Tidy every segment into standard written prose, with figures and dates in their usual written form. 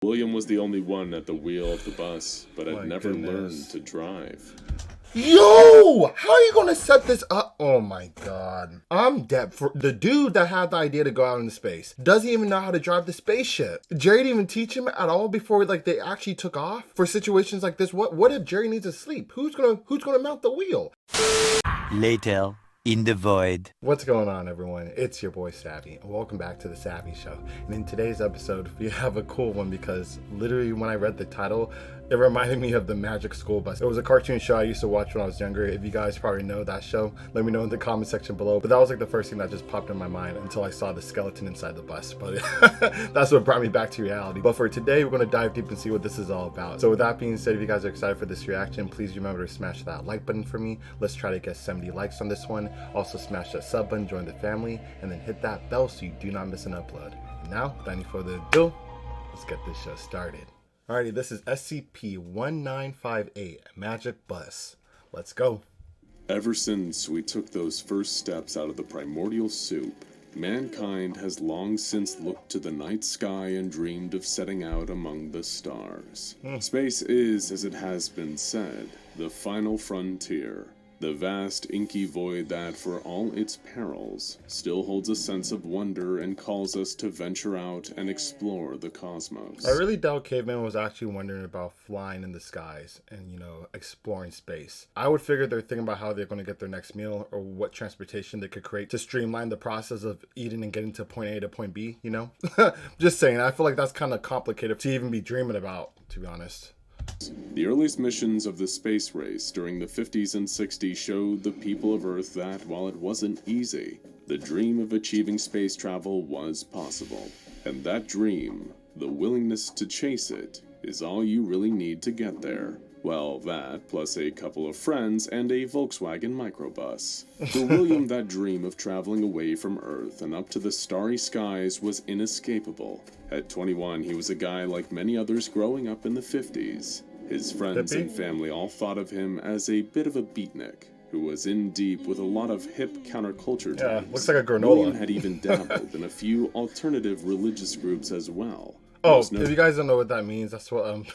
William was the only one at the wheel of the bus, but had My never goodness. learned to drive. Yo! How are you gonna set this up? Oh my god. I'm dead. For the dude that had the idea to go out into space doesn't even know how to drive the spaceship. Jerry didn't even teach him at all before they actually took off for situations like this. What if Jerry needs to sleep? Who's gonna mount the wheel? Later, in the void. What's going on, everyone? It's your boy Savvy, and welcome back to the Savvy Show. And in today's episode, we have a cool one because literally when I read the title, it reminded me of the Magic School Bus. It was a cartoon show I used to watch when I was younger. If you guys probably know that show, let me know in the comment section below. But that was like the first thing that just popped in my mind until I saw the skeleton inside the bus. But that's what brought me back to reality. But for today, we're going to dive deep and see what this is all about. So with that being said, if you guys are excited for this reaction, please remember to smash that like button for me. Let's try to get 70 likes on this one. Also smash that sub button, join the family, and then hit that bell so you do not miss an upload. And now, without any further ado, let's get this show started. Alrighty, this is SCP-1958, Magic Bus. Let's go. Ever since we took those first steps out of the primordial soup, mankind has long since looked to the night sky and dreamed of setting out among the stars. Space is, as it has been said, the final frontier. The vast, inky void that, for all its perils, still holds a sense of wonder and calls us to venture out and explore the cosmos. I really doubt caveman was actually wondering about flying in the skies and, exploring space. I would figure they're thinking about how they're going to get their next meal or what transportation they could create to streamline the process of eating and getting to point A to point B, Just saying, I feel like that's kind of complicated to even be dreaming about, to be honest. The earliest missions of the space race during the 50s and 60s showed the people of Earth that, while it wasn't easy, the dream of achieving space travel was possible. And that dream, the willingness to chase it, is all you really need to get there. Well, that, plus a couple of friends and a Volkswagen microbus. For William, that dream of traveling away from Earth and up to the starry skies was inescapable. At 21, he was a guy like many others growing up in the 50s. His friends and family all thought of him as a bit of a beatnik, who was in deep with a lot of hip counterculture types. Yeah, looks like a granola. William had even dabbled in a few alternative religious groups as well. Oh, if you guys don't know what that means, that's what,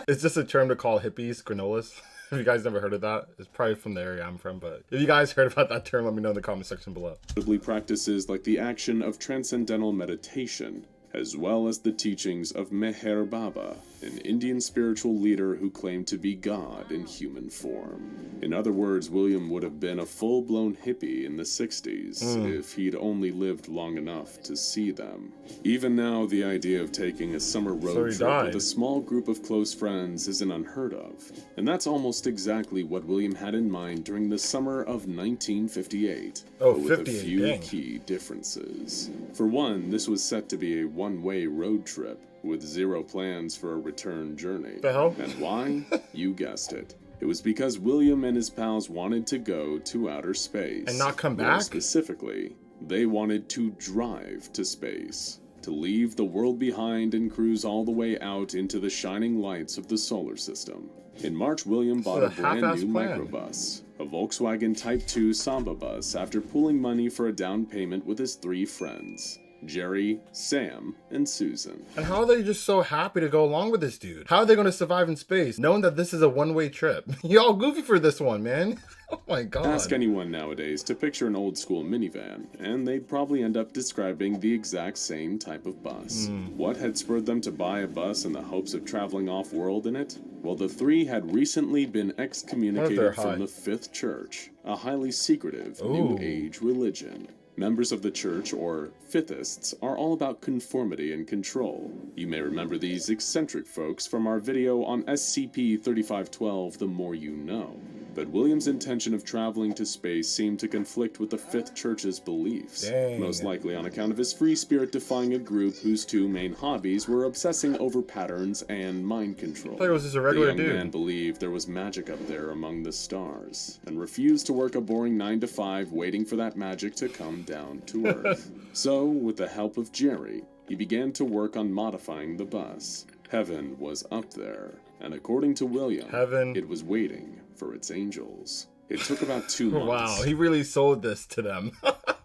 it's just a term to call hippies, granolas. If you guys never heard of that, it's probably from the area I'm from, but if you guys heard about that term, let me know in the comment section below. Practices like the action of transcendental meditation, as well as the teachings of Meher Baba, an Indian spiritual leader who claimed to be God in human form. In other words, William would have been a full-blown hippie in the 60s if he'd only lived long enough to see them. Even now, the idea of taking a summer road trip with a small group of close friends isn't unheard of. And that's almost exactly what William had in mind during the summer of 1958. Oh, with 58, a few dang. key differences. For one, this was set to be a one-way road trip with zero plans for a return journey. The hell? And why? You guessed it. It was because William and his pals wanted to go to outer space. And not come More back? specifically, they wanted to drive to space. To leave the world behind and cruise all the way out into the shining lights of the solar system. In March, William bought a brand new microbus, a Volkswagen Type 2 Samba bus, after pooling money for a down payment with his three friends. Jerry, Sam, and Susan. And how are they just so happy to go along with this dude? How are they going to survive in space, knowing that this is a one-way trip? Y'all goofy for this one, man. Oh my god. Ask anyone nowadays to picture an old-school minivan, and they'd probably end up describing the exact same type of bus. What had spurred them to buy a bus in the hopes of traveling off-world in it? Well, the three had recently been excommunicated from the Fifth Church, a highly secretive New Age religion. Members of the church, or Fifthists, are all about conformity and control. You may remember these eccentric folks from our video on SCP-3512, The More You Know. But William's intention of traveling to space seemed to conflict with the Fifth Church's beliefs. Most likely on account of his free spirit defying a group whose two main hobbies were obsessing over patterns and mind control. I thought it was just a regular The young man believed there was magic up there among the stars, and refused to work a boring 9-to-5 waiting for that magic to come down to Earth. So, with the help of Jerry, he began to work on modifying the bus. Heaven was up there, and according to William, it was waiting for its angels. It took about 2 months. Wow, he really sold this to them.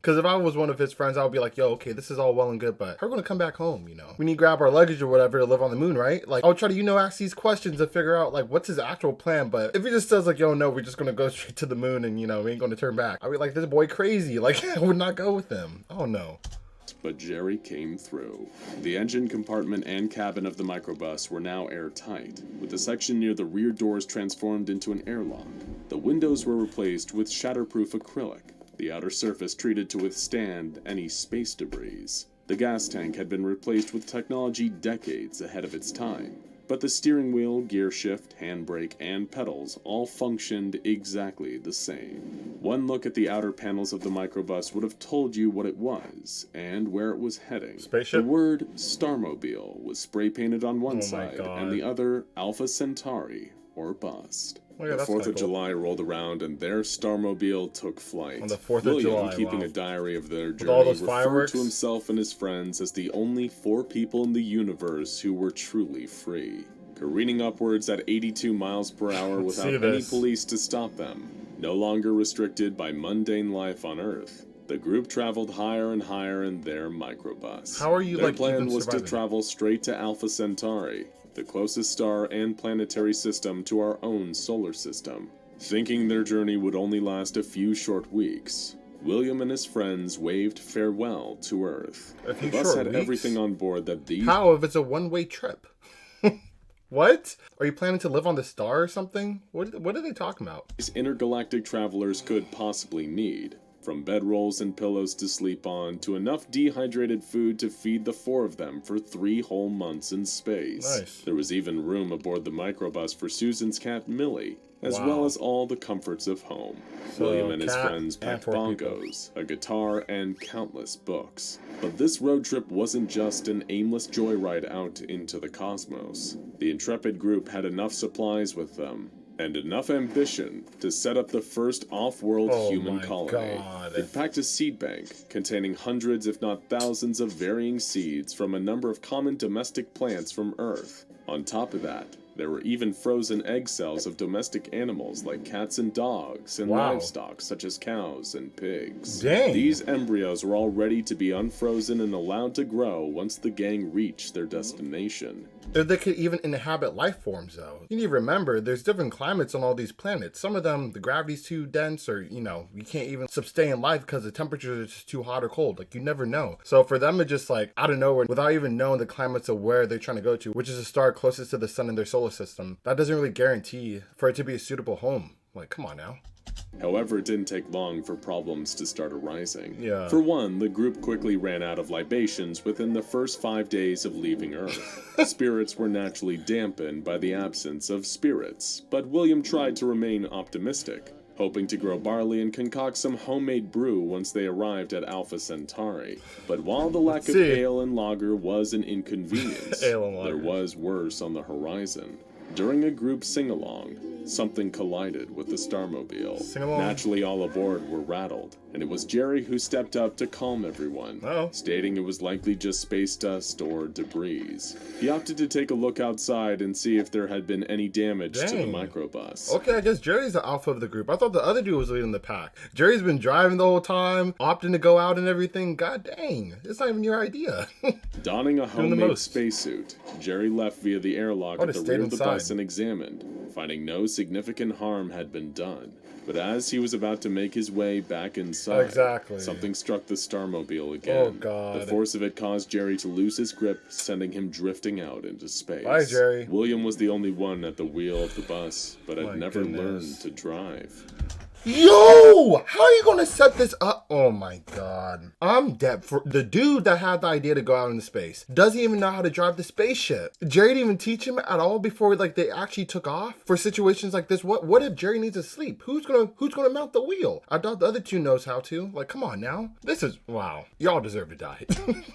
Because if I was one of his friends, I would be like, yo, okay, this is all well and good, but we're going to come back home, you know? We need to grab our luggage or whatever to live on the moon, right? Like, I would try to, ask these questions and figure out, like, what's his actual plan. But if he just says, like, yo, no, we're just going to go straight to the moon and, we ain't going to turn back, I'd be like, this boy crazy. Like, I would not go with him. Oh, no. But Jerry came through. The engine compartment and cabin of the microbus were now airtight, with the section near the rear doors transformed into an airlock. The windows were replaced with shatterproof acrylic, the outer surface treated to withstand any space debris. The gas tank had been replaced with technology decades ahead of its time, but the steering wheel, gear shift, handbrake, and pedals all functioned exactly the same. One look at the outer panels of the microbus would have told you what it was and where it was heading. Spaceship? The word Starmobile was spray painted on one side God. and the other Alpha Centauri, or bust. Oh, yeah, The that's 4th of kinda cool. July rolled around and their Starmobile took flight. On the 4th of William, July, keeping wow. a diary of their journey, all those referred fireworks? to himself and his friends as the only 4 people in the universe who were truly free. Careening upwards at 82 miles per hour Let's without see any this. police to stop them, no longer restricted by mundane life on Earth. The group traveled higher and higher in their microbus. How are you, Their like, plan even was to surviving? travel straight to Alpha Centauri, the closest star and planetary system to our own solar system. Thinking their journey would only last a few short weeks, William and his friends waved farewell to Earth. A few The bus short had weeks? everything on board that these How if it's a one-way trip? What? Are you planning to live on the star or something? What are they talking about? intergalactic travelers could possibly need. From bedrolls and pillows to sleep on, to enough dehydrated food to feed the 4 of them for 3 whole months in space. Nice. There was even room aboard the microbus for Susan's cat Millie, as Wow. well as all the comforts of home. So, William and his cat friends and packed 4 people. bongos, a guitar, and countless books. But this road trip wasn't just an aimless joyride out into the cosmos. The intrepid group had enough supplies with them, and enough ambition to set up the first off-world Oh human my colony. God. It packed a seed bank containing hundreds if not thousands of varying seeds from a number of common domestic plants from Earth. On top of that, there were even frozen egg cells of domestic animals like cats and dogs, and Wow. livestock such as cows and pigs. Dang. These embryos were all ready to be unfrozen and allowed to grow once the gang reached their destination. If they could even inhabit life forms, though. You need to remember, there's different climates on all these planets. Some of them, the gravity's too dense, or, you can't even sustain life because the temperature is just too hot or cold. Like, you never know. So for them to just, like, out of nowhere, without even knowing the climates of where they're trying to go to, which is the star closest to the sun in their solar system, that doesn't really guarantee for it to be a suitable home. Like, come on now. However, it didn't take long for problems to start arising. Yeah. For one, the group quickly ran out of libations within the first 5 days of leaving Earth. Spirits were naturally dampened by the absence of spirits, but William tried to remain optimistic, hoping to grow barley and concoct some homemade brew once they arrived at Alpha Centauri. But while the lack of see. ale and lager was an inconvenience, Ale and lager. there was worse on the horizon. During a group sing-along, something collided with the Starmobile. Sing-along? Naturally, all aboard were rattled, and it was Jerry who stepped up to calm everyone, Uh-oh. stating it was likely just space dust or debris. He opted to take a look outside and see if there had been any damage to the Dang. microbus. Okay, I guess Jerry's the alpha of the group. I thought the other dude was leading the pack. Jerry's been driving the whole time, opting to go out and everything. God dang, it's not even your idea. Donning a the homemade most. spacesuit, Jerry left via the airlock Would've at the stayed rear of the inside. bus and examined, finding no significant harm had been done. But as he was about to make his way back inside, Exactly. something struck the Starmobile again. Oh, God. The force of it caused Jerry to lose his grip, sending him drifting out into space. Bye, Jerry. William was the only one at the wheel of the bus, but had My never goodness. learned to drive. Yo! How are you gonna set this up? Oh my god. I'm dead. For the dude that had the idea to go out into space doesn't even know how to drive the spaceship. Jerry didn't even teach him at all before they actually took off for situations like this. What if Jerry needs to sleep? Who's gonna mount the wheel? I doubt the other two knows how to. Like, come on now. This is wow. Y'all deserve to die.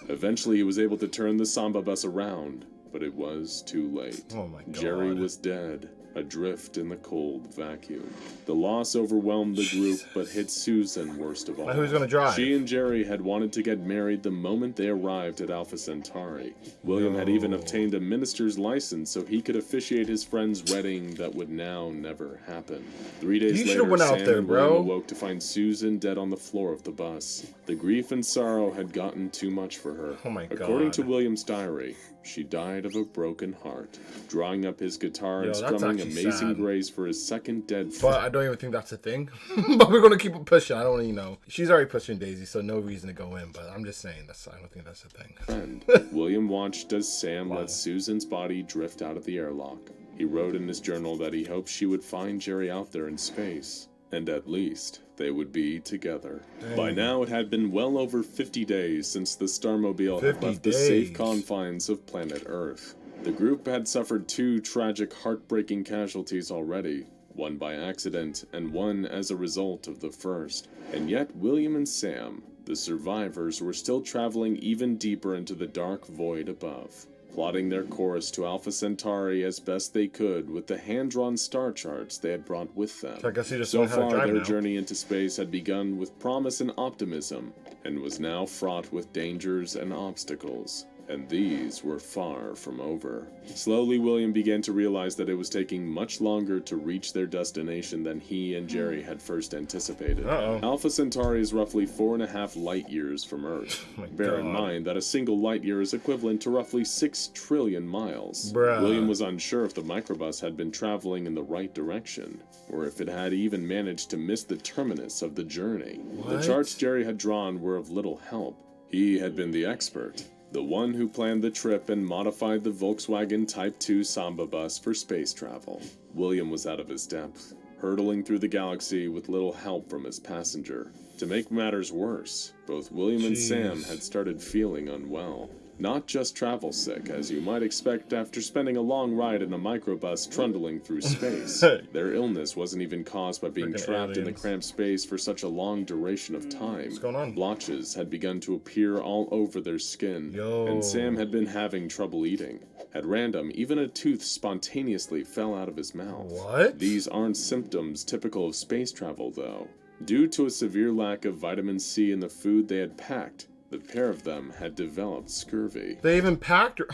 Eventually, he was able to turn the Samba bus around, but it was too late. Oh my God. Jerry was dead. adrift in the cold vacuum. The loss overwhelmed the group, but hit Susan worst of all. Now who's gonna drive? She and Jerry had wanted to get married the moment they arrived at Alpha Centauri. William had even obtained a minister's license so he could officiate his friend's wedding that would now never happen. 3 days later, went out Sam there, and bro. William awoke to find Susan dead on the floor of the bus. The grief and sorrow had gotten too much for her. Oh my God. According to William's diary, she died of a broken heart, drawing up his guitar and that's strumming actually Amazing sad. Grace for his second dead friend. But I don't even think that's a thing. But we're gonna keep it pushing. I don't even know. She's already pushing Daisy, so no reason to go in. But I'm just saying I don't think that's a thing. William watched as Sam let Susan's body drift out of the airlock. He wrote in his journal that he hoped she would find Jerry out there in space, and at least they would be together. Dang. By now, it had been well over 50 days since the Starmobile had 50 left the safe days. confines of planet Earth. The group had suffered 2 tragic, heartbreaking casualties already, one by accident and one as a result of the first. And yet, William and Sam, the survivors, were still traveling even deeper into the dark void above, plotting their course to Alpha Centauri as best they could with the hand-drawn star charts they had brought with them. So I guess you just So learned how to far, drive their now. journey into space had begun with promise and optimism, and was now fraught with dangers and obstacles. And these were far from over. Slowly, William began to realize that it was taking much longer to reach their destination than he and Jerry had first anticipated. Alpha Centauri is roughly 4.5 light years from Earth. Oh my Bear in God. mind that a single light year is equivalent to roughly 6 trillion miles. Bruh. William was unsure if the microbus had been traveling in the right direction, or if it had even managed to miss the terminus of the journey. The What? charts Jerry had drawn were of little help. He had been the expert, the one who planned the trip and modified the Volkswagen Type 2 Samba bus for space travel. William was out of his depth, hurtling through the galaxy with little help from his passenger. To make matters worse, both William and Sam had started feeling unwell. Not just travel sick, as you might expect after spending a long ride in a microbus trundling through space. Their illness wasn't even caused by being Freaking trapped in the aliens. cramped space for such a long duration of time. What's going on? Blotches had begun to appear all over their skin, Yo. and Sam had been having trouble eating. At random, even a tooth spontaneously fell out of his mouth. What? These aren't symptoms typical of space travel, though. Due to a severe lack of vitamin C in the food they had packed, the pair of them had developed scurvy. They even packed her.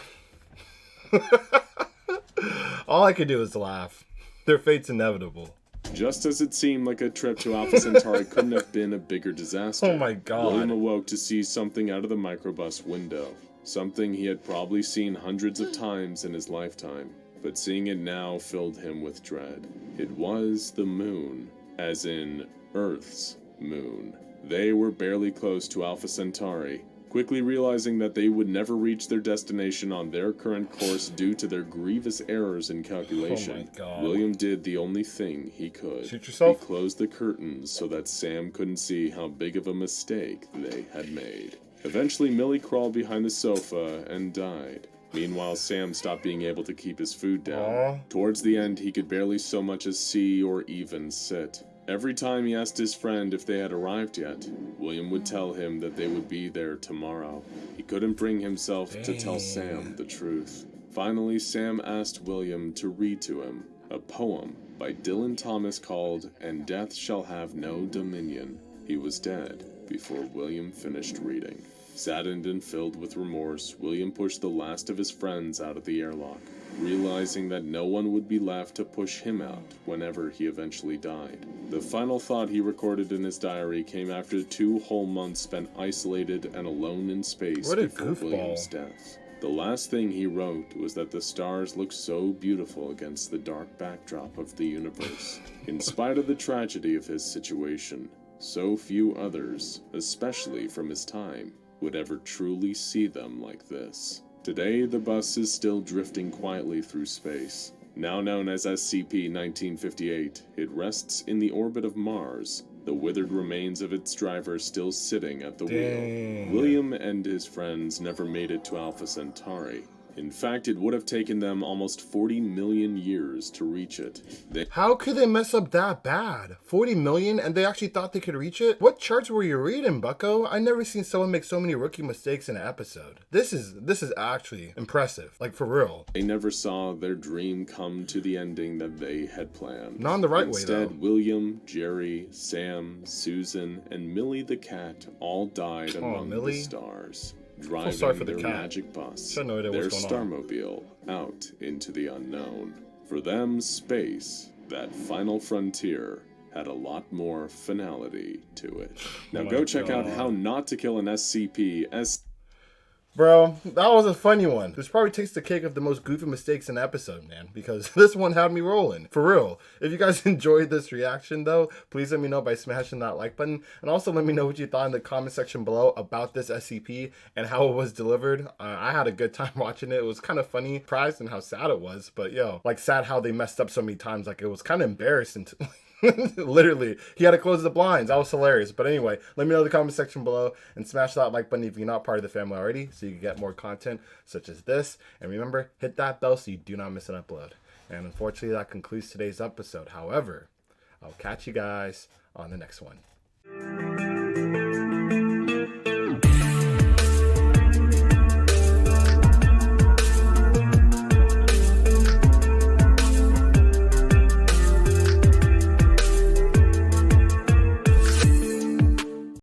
All I could do is laugh. Their fate's inevitable. Just as it seemed like a trip to Alpha Centauri couldn't have been a bigger disaster, Oh my God. William awoke to see something out of the microbus window. Something he had probably seen hundreds of times in his lifetime, but seeing it now filled him with dread. It was the moon, as in Earth's moon. They were barely close to Alpha Centauri, quickly realizing that they would never reach their destination on their current course due to their grievous errors in calculation. Oh my God. William did the only thing he could. Shoot yourself? He closed the curtains so that Sam couldn't see how big of a mistake they had made. Eventually, Millie crawled behind the sofa and died. Meanwhile, Sam stopped being able to keep his food down. Aw. Towards the end, he could barely so much as see or even sit. Every time he asked his friend if they had arrived yet, William would tell him that they would be there tomorrow. He couldn't bring himself to tell Sam the truth. Finally, Sam asked William to read to him a poem by Dylan Thomas called "And Death Shall Have No Dominion." He was dead before William finished reading. Saddened and filled with remorse, William pushed the last of his friends out of the airlock, realizing that no one would be left to push him out whenever he eventually died. The final thought he recorded in his diary came after 2 whole months spent isolated and alone in space What a before goofball. William's death. The last thing he wrote was that the stars looked so beautiful against the dark backdrop of the universe. In spite of the tragedy of his situation, so few others, especially from his time, would ever truly see them like this. Today, the bus is still drifting quietly through space. Now known as SCP-1958, it rests in the orbit of Mars, the withered remains of its driver still sitting at the wheel. Dang. William and his friends never made it to Alpha Centauri. In fact, it would have taken them almost 40 million years to reach it. How could they mess up that bad? 40 million and they actually thought they could reach it? What charts were you reading, bucko? I never seen someone make so many rookie mistakes in an episode. This is actually impressive. Like, for real. They never saw their dream come to the ending that they had planned. Not in the right Instead, way, though. William, Jerry, Sam, Susan, and Millie the cat all died among Millie. the stars, sorry driving for the their cat. magic bus, Had no idea their what's going on. starmobile, out into the unknown. For them, space, that final frontier, had a lot more finality to it. Now my go check out God. How Not to Kill an SCP. Bro, that was a funny one. This probably takes the cake of the most goofy mistakes in the episode, man, because this one had me rolling. For real. If you guys enjoyed this reaction, though, please let me know by smashing that like button. And also let me know what you thought in the comment section below about this SCP and how it was delivered. I had a good time watching it. It was kind of funny, surprised and how sad it was. But yo, like, sad how they messed up so many times. Like, it was kind of embarrassing to literally, he had to close the blinds. That was hilarious. But anyway, let me know in the comment section below and smash that like button if you're not part of the family already, so you can get more content such as this. And remember, hit that bell so you do not miss an upload. And unfortunately, that concludes today's episode. However, I'll catch you guys on the next one.